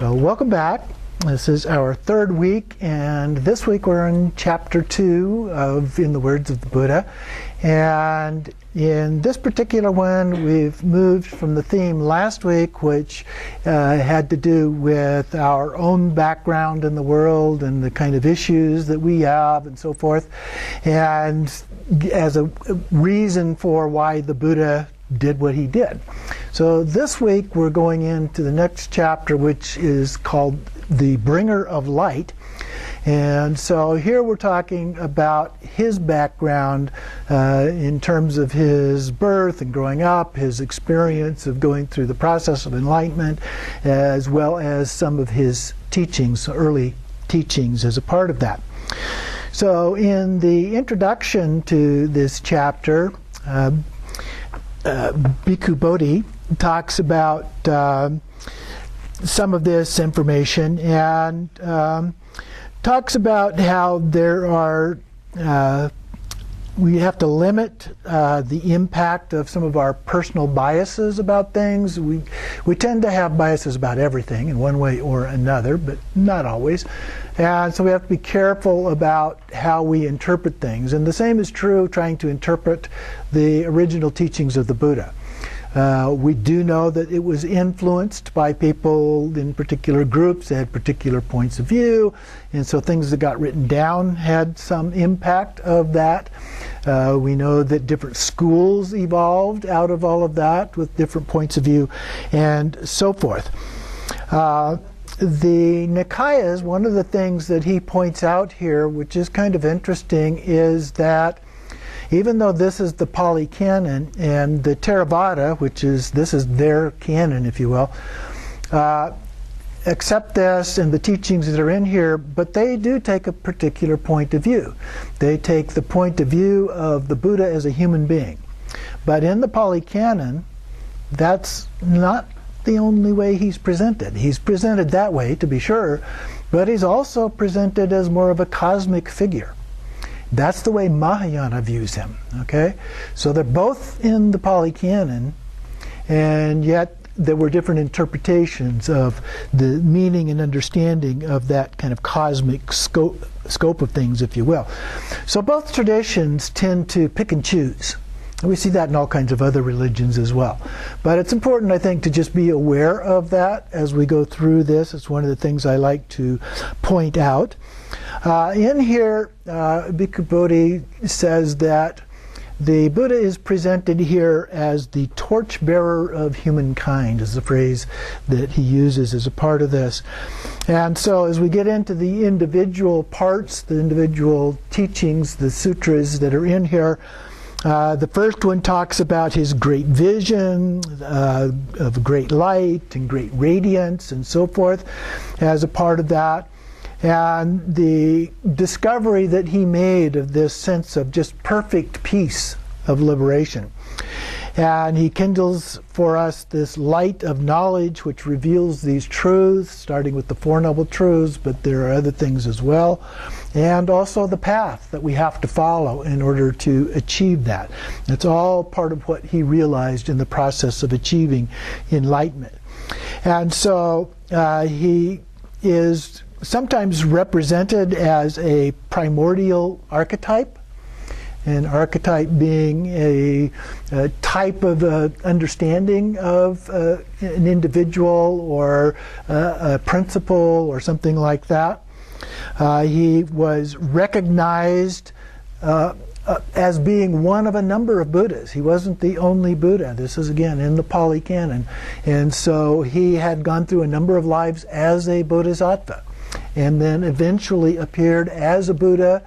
Welcome back. This is our third week, and this week we're in chapter 2 of In the Words of the Buddha. And in this particular one, we've moved from the theme last week, which had to do with our own background in the world and the kind of issues that we have and so forth, and as a reason for why the Buddha did what he did. So this week we're going into the next chapter, which is called The Bringer of Light. And so here we're talking about his background in terms of his birth and growing up, his experience of going through the process of enlightenment, as well as some of his teachings, early teachings as a part of that. So in the introduction to this chapter, Bhikkhu Bodhi talks about some of this information and talks about how there are we have to limit the impact of some of our personal biases about things. We tend to have biases about everything in one way or another, but not always. And so we have to be careful about how we interpret things. And the same is true trying to interpret the original teachings of the Buddha. We do know that it was influenced by people in particular groups that had particular points of view, and so things that got written down had some impact of that. We know that different schools evolved out of all of that with different points of view and so forth. The Nikayas, one of the things that he points out here, which is kind of interesting, is that even though this is the Pali Canon and the Theravada, this is their canon, if you will, accept this and the teachings that are in here, but they do take a particular point of view. They take the point of view of the Buddha as a human being. But in the Pali Canon, that's not the only way he's presented. He's presented that way, to be sure, but he's also presented as more of a cosmic figure. That's the way Mahayana views him. Okay, so they're both in the Pali Canon, and yet there were different interpretations of the meaning and understanding of that kind of cosmic scope of things, if you will. So both traditions tend to pick and choose. And we see that in all kinds of other religions as well. But it's important, I think, to just be aware of that as we go through this. It's one of the things I like to point out. In here, Bhikkhu Bodhi says that the Buddha is presented here as the torchbearer of humankind, is the phrase that he uses as a part of this. And so as we get into the individual parts, the individual teachings, the sutras that are in here, the first one talks about his great vision of great light and great radiance and so forth as a part of that. And the discovery that he made of this sense of just perfect peace of liberation. And he kindles for us this light of knowledge which reveals these truths, starting with the Four Noble Truths, but there are other things as well. And also the path that we have to follow in order to achieve that. It's all part of what he realized in the process of achieving enlightenment. And so he is sometimes represented as a primordial archetype, an archetype being a type of understanding of an individual or a principle or something like that. He was recognized as being one of a number of Buddhas. He wasn't the only Buddha. This is, again, in the Pali Canon. And so he had gone through a number of lives as a bodhisattva, and then eventually appeared as a Buddha,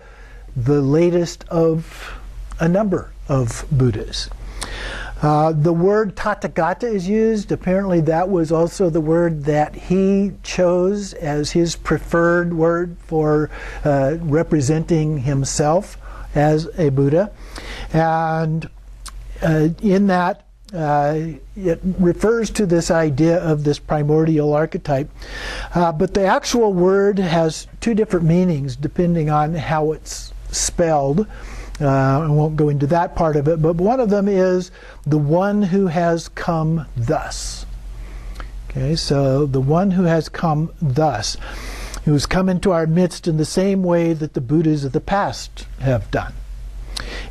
the latest of a number of Buddhas. The word Tathagata is used. Apparently that was also the word that he chose as his preferred word for representing himself as a Buddha. And in that, it refers to this idea of this primordial archetype. But the actual word has two different meanings depending on how it's spelled. I won't go into that part of it, but one of them is the one who has come thus. Okay, so the one who has come thus, who's come into our midst in the same way that the Buddhas of the past have done.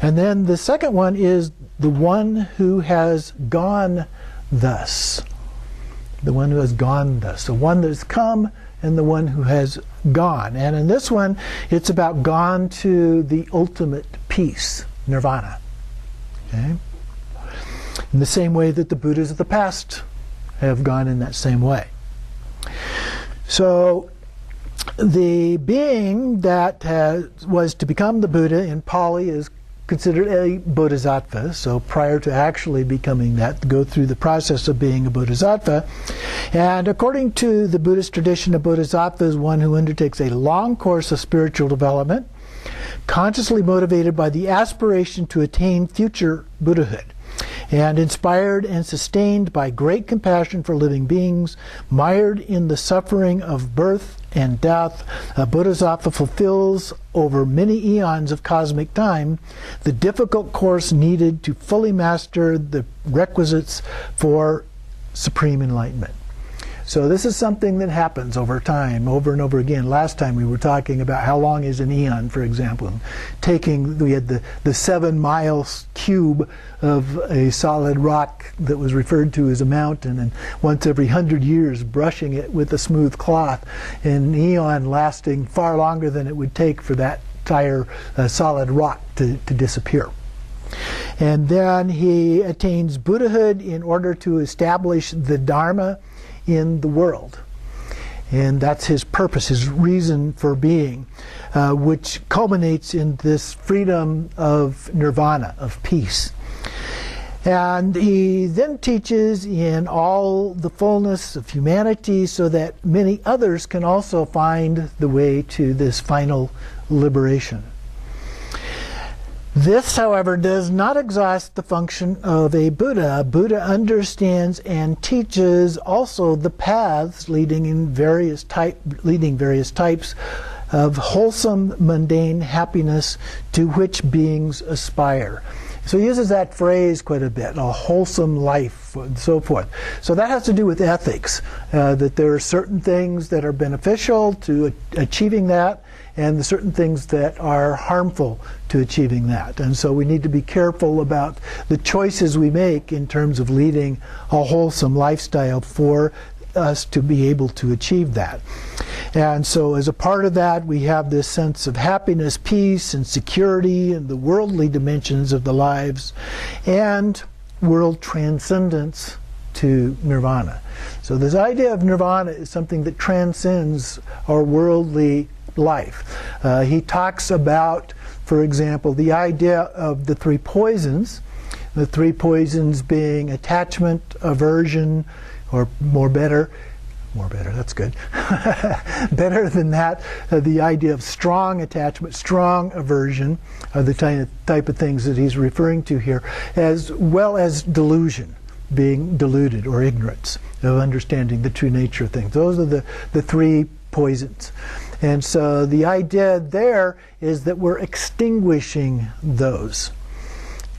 And then the second one is the one who has gone thus. The one who has gone thus. The one that has come and the one who has gone. And in this one, it's about gone to the ultimate peace, nirvana. Okay? In the same way that the Buddhas of the past have gone in that same way. So the being that was to become the Buddha in Pali is considered a bodhisattva. So prior to actually becoming that, go through the process of being a bodhisattva. And according to the Buddhist tradition, a bodhisattva is one who undertakes a long course of spiritual development, consciously motivated by the aspiration to attain future Buddhahood, and inspired and sustained by great compassion for living beings, mired in the suffering of birth and death. A bodhisattva fulfills over many eons of cosmic time the difficult course needed to fully master the requisites for supreme enlightenment. So this is something that happens over time, over and over again. Last time we were talking about how long is an eon, for example. We had the 7 miles cube of a solid rock that was referred to as a mountain, and once every 100 years brushing it with a smooth cloth, and an eon lasting far longer than it would take for that entire solid rock to disappear. And then he attains Buddhahood in order to establish the Dharma in the world. And that's his purpose, his reason for being, which culminates in this freedom of nirvana, of peace. And he then teaches in all the fullness of humanity so that many others can also find the way to this final liberation. This, however, does not exhaust the function of a Buddha. A Buddha understands and teaches also the paths leading various types of wholesome, mundane happiness to which beings aspire. So he uses that phrase quite a bit, a wholesome life and so forth. So that has to do with ethics, that there are certain things that are beneficial to achieving that, and certain things that are harmful to achieving that. And so we need to be careful about the choices we make in terms of leading a wholesome lifestyle for us to be able to achieve that. And so as a part of that, we have this sense of happiness, peace, and security, and the worldly dimensions of the lives, and world transcendence to nirvana. So this idea of nirvana is something that transcends our worldly life. He talks about, for example, the idea of the 3 poisons, the 3 poisons being attachment, aversion, or better, that's good. Better than that, the idea of strong attachment, strong aversion are the type of things that he's referring to here, as well as delusion, being deluded, or ignorance of understanding the true nature of things. Those are the 3 poisons. And so the idea there is that we're extinguishing those.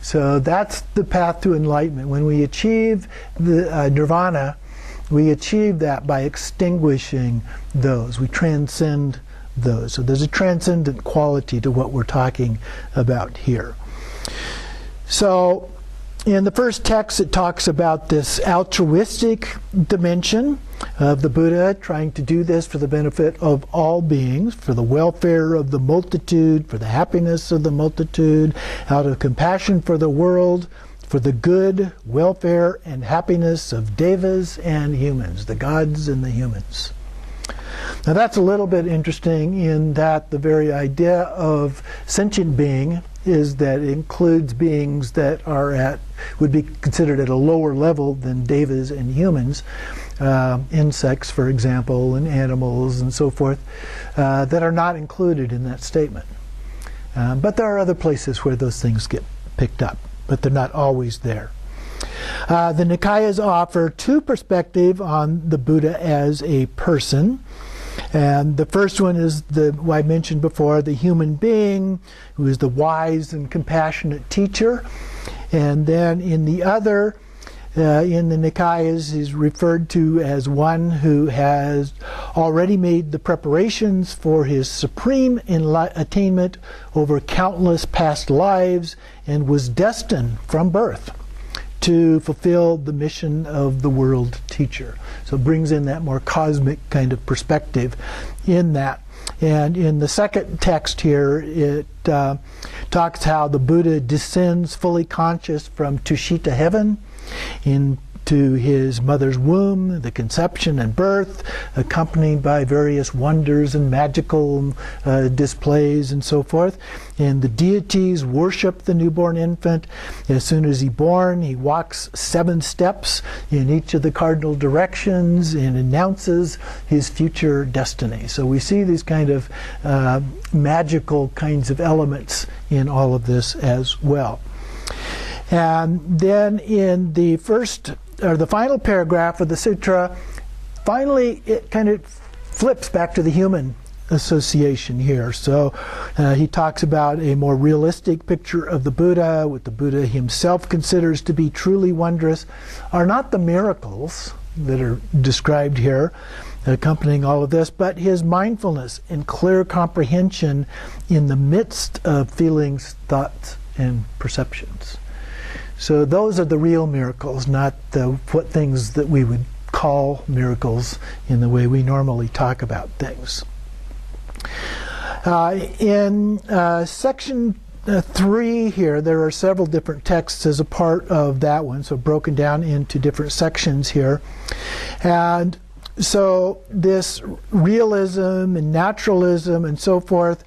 So that's the path to enlightenment. When we achieve the nirvana, we achieve that by extinguishing those. We transcend those. So there's a transcendent quality to what we're talking about here. So in the first text, it talks about this altruistic dimension of the Buddha trying to do this for the benefit of all beings, for the welfare of the multitude, for the happiness of the multitude, out of compassion for the world, for the good, welfare, and happiness of devas and humans, the gods and the humans. Now that's a little bit interesting in that the very idea of sentient being is that it includes beings that would be considered at a lower level than devas and humans, insects, for example, and animals and so forth, that are not included in that statement. But there are other places where those things get picked up, but they're not always there. The Nikayas offer 2 perspectives on the Buddha as a person. And the first one is what I mentioned before, the human being, who is the wise and compassionate teacher. And then in the other, in the Nikayas is referred to as one who has already made the preparations for his supreme attainment over countless past lives and was destined from birth to fulfill the mission of the world teacher. So it brings in that more cosmic kind of perspective in that. And in the second text here, it talks how the Buddha descends fully conscious from Tushita heaven into his mother's womb, the conception and birth, accompanied by various wonders and magical displays and so forth. And the deities worship the newborn infant. As soon as he's born, he walks 7 steps in each of the cardinal directions and announces his future destiny. So we see these kind of magical kinds of elements in all of this as well. And then in the first or the final paragraph of the sutra, finally it kind of flips back to the human association here. So he talks about a more realistic picture of the Buddha, what the Buddha himself considers to be truly wondrous are not the miracles that are described here accompanying all of this, but his mindfulness and clear comprehension in the midst of feelings, thoughts, and perceptions. So those are the real miracles, not what things that we would call miracles in the way we normally talk about things. In section 3 here, there are several different texts as a part of that one, so broken down into different sections here. And so this realism and naturalism and so forth,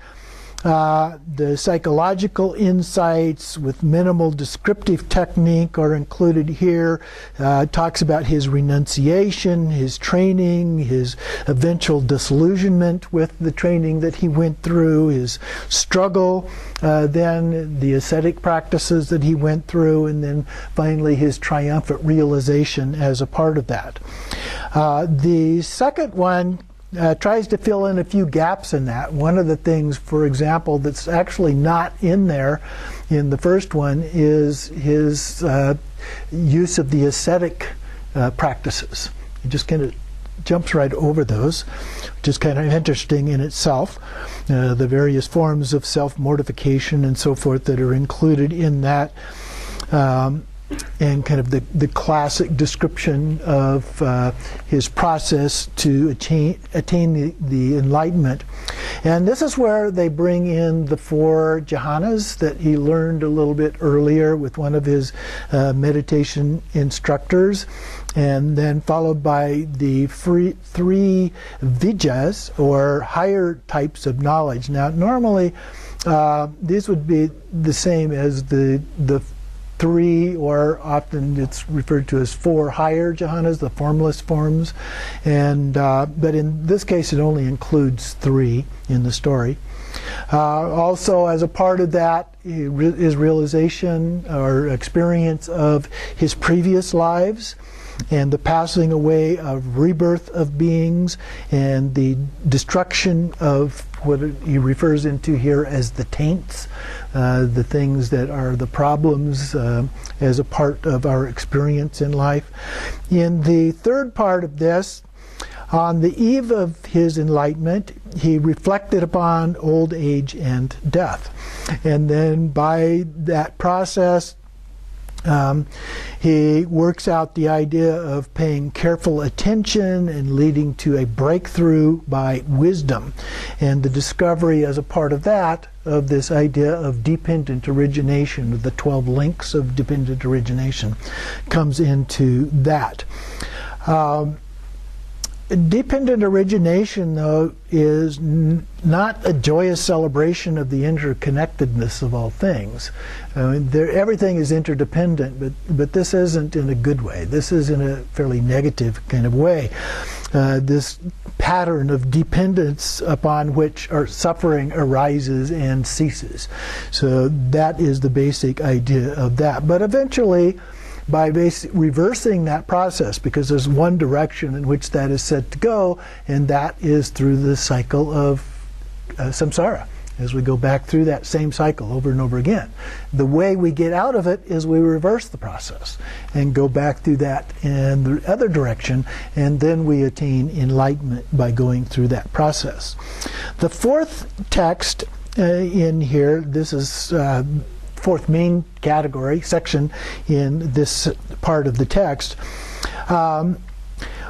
the psychological insights with minimal descriptive technique are included here. Talks about his renunciation, his training, his eventual disillusionment with the training that he went through, his struggle, then the ascetic practices that he went through, and then finally his triumphant realization as a part of that. The second one tries to fill in a few gaps in that. One of the things, for example, that's actually not in there in the first one is his use of the ascetic practices. He just kind of jumps right over those, which is kind of interesting in itself. The various forms of self-mortification and so forth that are included in that. And kind of the classic description of his process to attain the enlightenment. And this is where they bring in the 4 jhanas that he learned a little bit earlier with one of his meditation instructors, and then followed by the 3 vijjas, or higher types of knowledge. Now normally these would be the same as the 3, or often it's referred to as 4 higher jhanas, the formless forms, and but in this case it only includes 3 in the story. Also, as a part of that, his realization or experience of his previous lives and the passing away of rebirth of beings and the destruction of what he refers into here as the taints, the things that are the problems as a part of our experience in life. In the third part of this, on the eve of his enlightenment, he reflected upon old age and death. And then by that process, he works out the idea of paying careful attention and leading to a breakthrough by wisdom, and the discovery as a part of that of this idea of dependent origination, of the 12 links of dependent origination comes into that. Dependent origination, though, is not a joyous celebration of the interconnectedness of all things. Everything is interdependent, but this isn't in a good way. This is in a fairly negative kind of way. This pattern of dependence upon which our suffering arises and ceases. So that is the basic idea of that. But eventually, by reversing that process, because there's one direction in which that is said to go, and that is through the cycle of samsara, as we go back through that same cycle over and over again. The way we get out of it is we reverse the process and go back through that in the other direction, and then we attain enlightenment by going through that process. The fourth text in here, this is fourth main category, section in this part of the text,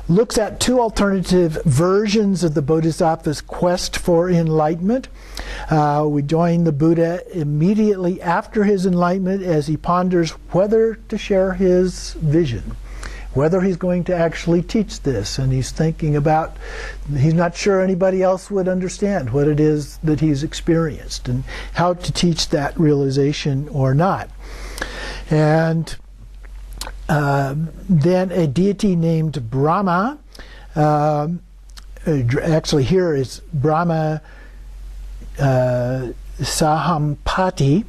looks at two alternative versions of the Bodhisattva's quest for enlightenment. We join the Buddha immediately after his enlightenment as he ponders whether to share his vision, whether he's going to actually teach this, and he's thinking about, he's not sure anybody else would understand what it is that he's experienced and how to teach that realization or not. And then a deity named Brahma, actually here is Brahma Sahampati,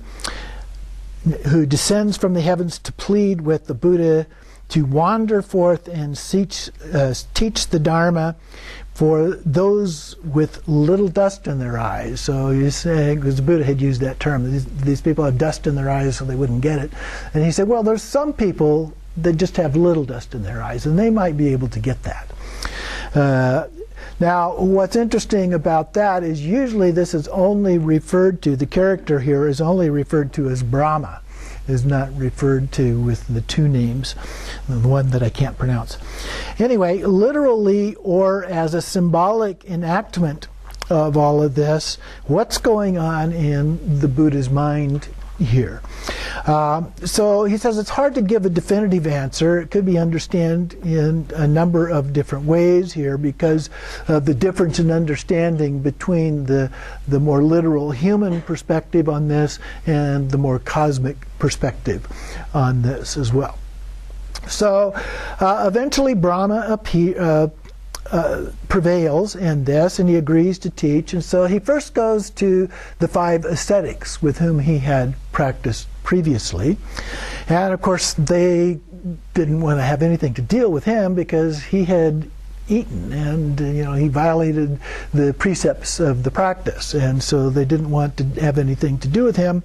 who descends from the heavens to plead with the Buddha to wander forth and teach the Dharma for those with little dust in their eyes. So he's saying, because the Buddha had used that term, these people have dust in their eyes so they wouldn't get it. And he said, well, there's some people that just have little dust in their eyes, and they might be able to get that. Now, what's interesting about that is usually this is only referred to, the character here is only referred to as Brahma, is not referred to with the two names, the one that I can't pronounce. Anyway, literally or as a symbolic enactment of all of this, what's going on in the Buddha's mind here? So he says it's hard to give a definitive answer. It could be understood in a number of different ways here because of the difference in understanding between the more literal human perspective on this and the more cosmic perspective on this as well. So eventually Brahma prevails in this, and he agrees to teach, and so he first goes to the 5 ascetics with whom he had practiced previously, and of course they didn't want to have anything to deal with him because he had eaten, and he violated the precepts of the practice, and so they didn't want to have anything to do with him.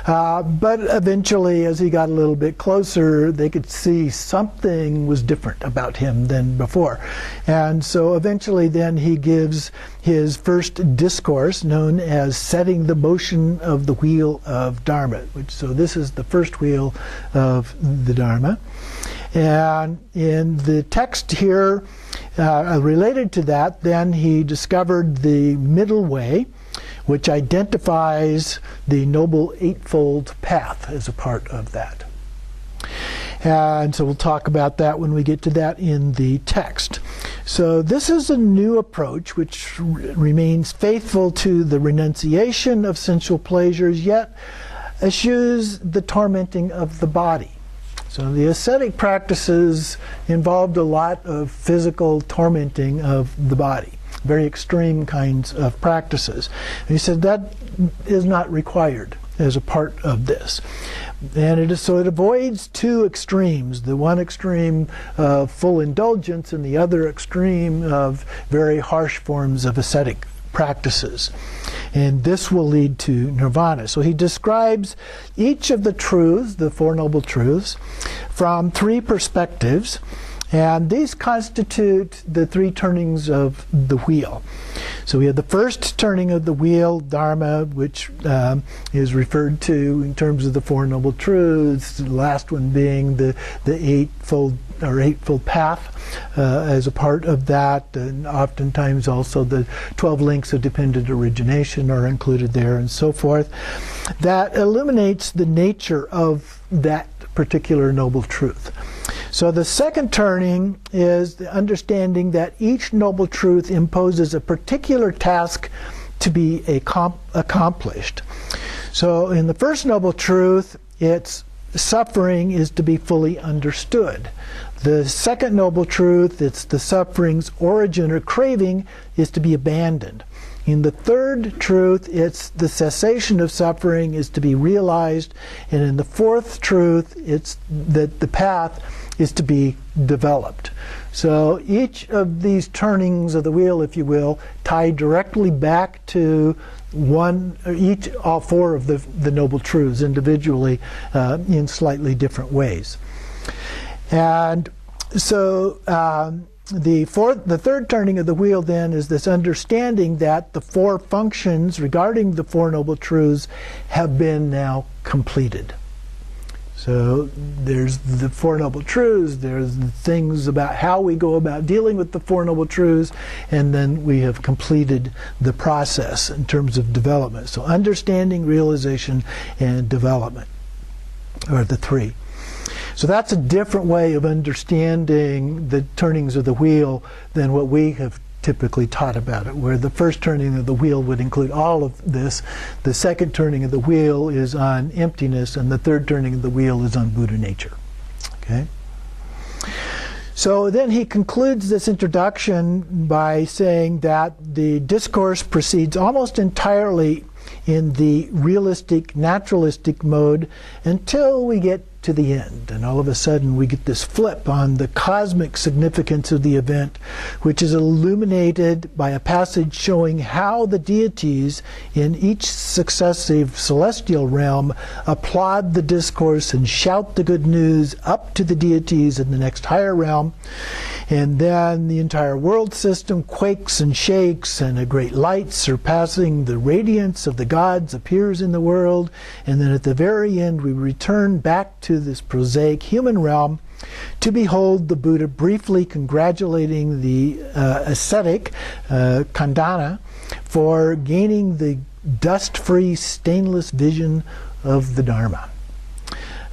But eventually, as he got a little bit closer, they could see something was different about him than before, and so eventually then he gives his first discourse known as Setting the Motion of the Wheel of Dharma, so this is the first wheel of the Dharma. And in the text here, related to that, then he discovered the middle way, which identifies the Noble Eightfold Path as a part of that. And so we'll talk about that when we get to that in the text. So this is a new approach which remains faithful to the renunciation of sensual pleasures, yet eschews the tormenting of the body. So the ascetic practices involved a lot of physical tormenting of the body, very extreme kinds of practices. And he said that is not required as a part of this. And so it avoids two extremes, the one extreme of full indulgence and the other extreme of very harsh forms of ascetic practices. And this will lead to nirvana. So he describes each of the truths, the Four Noble Truths, from 3 perspectives. And these constitute the 3 turnings of the wheel. So we have the first turning of the wheel, Dharma, which is referred to in terms of the Four Noble Truths, the last one being the Eightfold Path as a part of that, and oftentimes also the 12 links of dependent origination are included there and so forth. That illuminates the nature of that particular noble truth. So the second turning is the understanding that each noble truth imposes a particular task to be accomplished. So in the first noble truth, it's suffering is to be fully understood. The second noble truth, it's the suffering's origin or craving is to be abandoned. In the third truth, it's the cessation of suffering is to be realized. And in the fourth truth, it's that the path is to be developed. So each of these turnings of the wheel, if you will, tie directly back to all four of the Noble Truths individually in slightly different ways. And so the third turning of the wheel then is this understanding that the four functions regarding the Four Noble Truths have been now completed. So there's the Four Noble Truths, there's the things about how we go about dealing with the Four Noble Truths, and then we have completed the process in terms of development. So understanding, realization, and development are the three. So that's a different way of understanding the turnings of the wheel than what we have typically taught about it, where the first turning of the wheel would include all of this. The second turning of the wheel is on emptiness, and the third turning of the wheel is on Buddha nature. Okay? So then he concludes this introduction by saying that the discourse proceeds almost entirely in the realistic, naturalistic mode until we get to the end. And all of a sudden we get this flip on the cosmic significance of the event, which is illuminated by a passage showing how the deities in each successive celestial realm applaud the discourse and shout the good news up to the deities in the next higher realm. And then the entire world system quakes and shakes, and a great light surpassing the radiance of the gods appears in the world. And then at the very end we return back to this prosaic human realm to behold the Buddha briefly congratulating the ascetic Khandana for gaining the dust-free, stainless vision of the Dharma.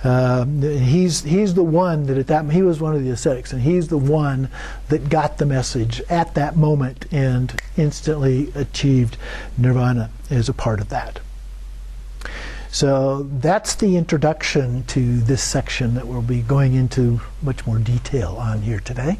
He's the one that he was one of the ascetics, and he's the one that got the message at that moment and instantly achieved nirvana as a part of that. So that's the introduction to this section that we'll be going into much more detail on here today.